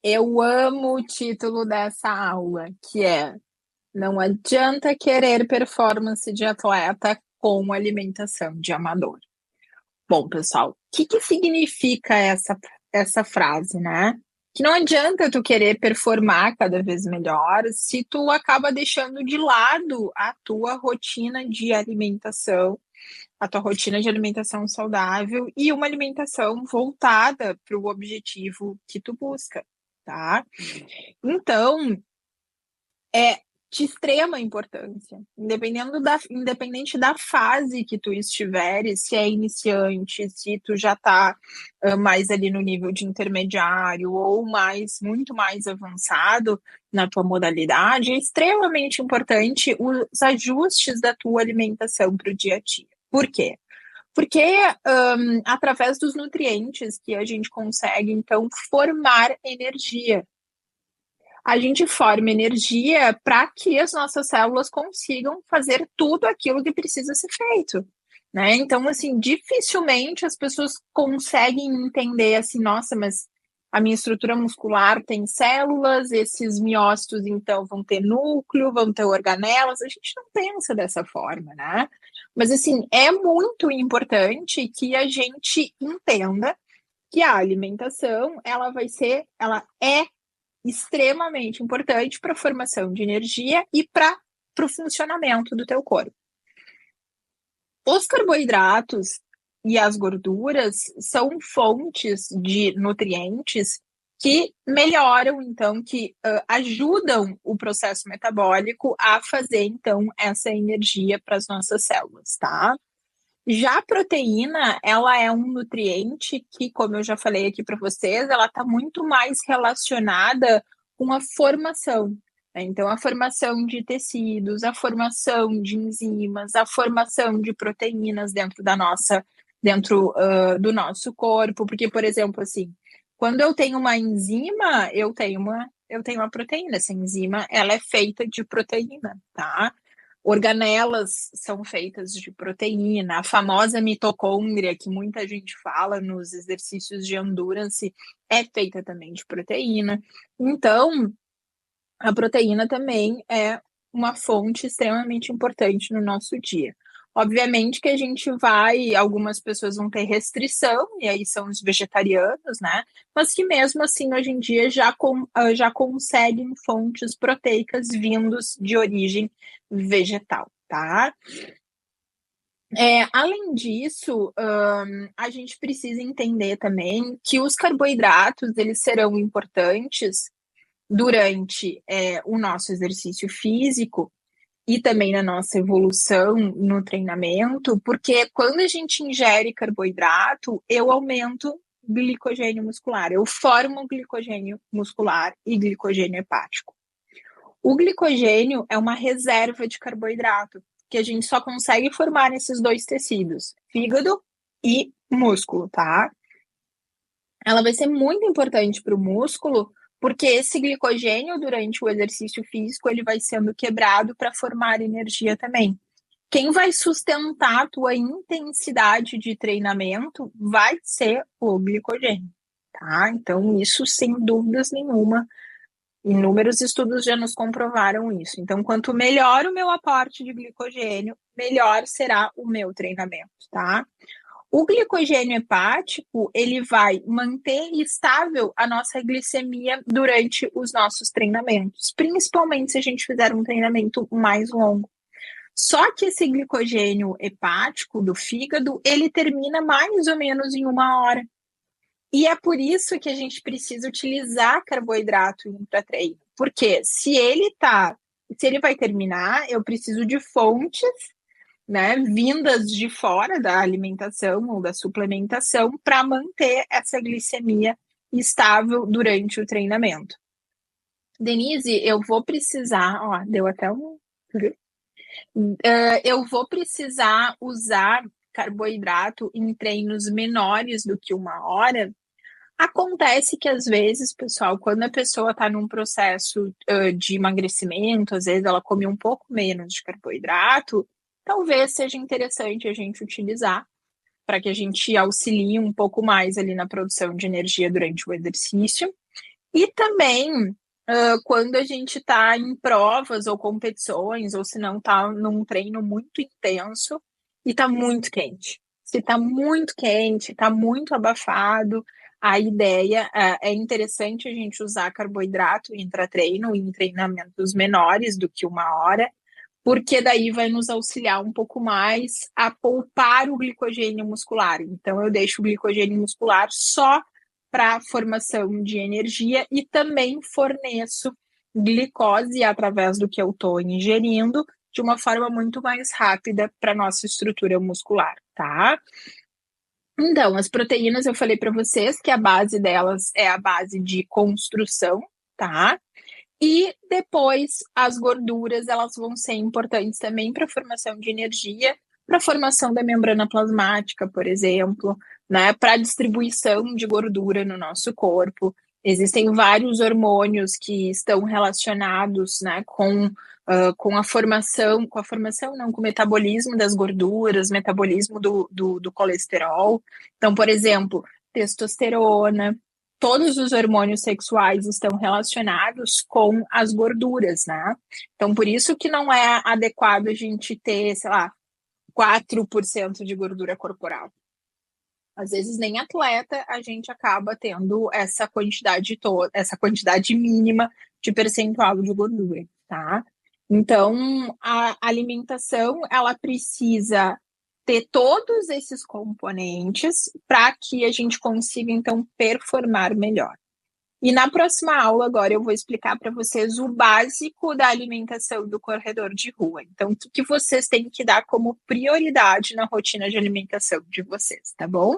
Eu amo o título dessa aula, que é Não adianta querer performance de atleta com alimentação de amador. Bom, pessoal, o que significa essa frase, né? Que não adianta tu querer performar cada vez melhor se tu acaba deixando de lado a tua rotina de alimentação, a tua rotina de alimentação saudável e uma alimentação voltada para o objetivo que tu busca, tá? Então, é de extrema importância, independente da fase que tu estiveres, se é iniciante, se tu já está mais ali no nível de intermediário ou muito mais avançado na tua modalidade, é extremamente importante os ajustes da tua alimentação para o dia a dia. Por quê? Porque através dos nutrientes que a gente consegue, então, formar energia. A gente forma energia para que as nossas células consigam fazer tudo aquilo que precisa ser feito. Né? Então, assim, dificilmente as pessoas conseguem entender assim, nossa, mas a minha estrutura muscular tem células, esses miócitos, então, vão ter núcleo, vão ter organelas. A gente não pensa dessa forma, né? Mas, assim, é muito importante que a gente entenda que a alimentação, ela é extremamente importante para a formação de energia e para o funcionamento do teu corpo. Os carboidratos e as gorduras são fontes de nutrientes que melhoram, então, que ajudam o processo metabólico a fazer, então, essa energia para as nossas células, tá? Já a proteína, ela é um nutriente que, como eu já falei aqui para vocês, ela está muito mais relacionada com a formação. Né? Então, a formação de tecidos, a formação de enzimas, a formação de proteínas dentro do nosso corpo. Porque, por exemplo, assim, quando eu tenho uma enzima, eu tenho uma proteína. Essa enzima, ela é feita de proteína, tá? Organelas são feitas de proteína, a famosa mitocôndria, que muita gente fala nos exercícios de endurance, é feita também de proteína. Então, a proteína também é uma fonte extremamente importante no nosso dia. Obviamente que algumas pessoas vão ter restrição, e aí são os vegetarianos, né? Mas que mesmo assim, hoje em dia, já conseguem fontes proteicas vindos de origem vegetal, tá? Além disso, a gente precisa entender também que os carboidratos, eles serão importantes durante o nosso exercício físico e também na nossa evolução no treinamento, porque quando a gente ingere carboidrato, eu aumento glicogênio muscular, eu formo glicogênio muscular e glicogênio hepático. O glicogênio é uma reserva de carboidrato que a gente só consegue formar nesses dois tecidos, fígado e músculo, tá? Ela vai ser muito importante para o músculo, porque esse glicogênio, durante o exercício físico, ele vai sendo quebrado para formar energia também. Quem vai sustentar a tua intensidade de treinamento vai ser o glicogênio, tá? Então, isso sem dúvidas nenhuma, inúmeros estudos já nos comprovaram isso. Então, quanto melhor o meu aporte de glicogênio, melhor será o meu treinamento, tá? O glicogênio hepático, ele vai manter estável a nossa glicemia durante os nossos treinamentos, principalmente se a gente fizer um treinamento mais longo. Só que esse glicogênio hepático do fígado, ele termina mais ou menos em 1 hora. E é por isso que a gente precisa utilizar carboidrato em intratreino. Porque se ele vai terminar, eu preciso de fontes, né, vindas de fora da alimentação ou da suplementação para manter essa glicemia estável durante o treinamento. Denise, eu vou precisar, ó, deu até um. Eu vou precisar usar carboidrato em treinos menores do que 1 hora. Acontece que às vezes, pessoal, quando a pessoa está num processo de emagrecimento, às vezes ela come um pouco menos de carboidrato, talvez seja interessante a gente utilizar para que a gente auxilie um pouco mais ali na produção de energia durante o exercício. E também, quando a gente está em provas ou competições, ou se não está num treino muito intenso e está muito quente. Se está muito quente, está muito abafado, a ideia é interessante a gente usar carboidrato intra-treino em treinamentos menores do que 1 hora, porque daí vai nos auxiliar um pouco mais a poupar o glicogênio muscular. Então, eu deixo o glicogênio muscular só para formação de energia e também forneço glicose através do que eu estou ingerindo de uma forma muito mais rápida para nossa estrutura muscular, tá? Então, as proteínas eu falei para vocês que a base delas é a base de construção, tá? E depois as gorduras, elas vão ser importantes também para a formação de energia, para a formação da membrana plasmática, por exemplo, né, para a distribuição de gordura no nosso corpo. Existem vários hormônios que estão relacionados, né, com a formação não, com o metabolismo das gorduras, metabolismo do colesterol. Então, por exemplo, testosterona, todos os hormônios sexuais estão relacionados com as gorduras, né? Então, por isso que não é adequado a gente ter, sei lá, 4% de gordura corporal. Às vezes, nem atleta a gente acaba tendo essa quantidade toda, essa quantidade mínima de percentual de gordura, tá? Então, a alimentação, ela precisa ter todos esses componentes para que a gente consiga, então, performar melhor. E na próxima aula, agora, eu vou explicar para vocês o básico da alimentação do corredor de rua. Então, o que vocês têm que dar como prioridade na rotina de alimentação de vocês, tá bom?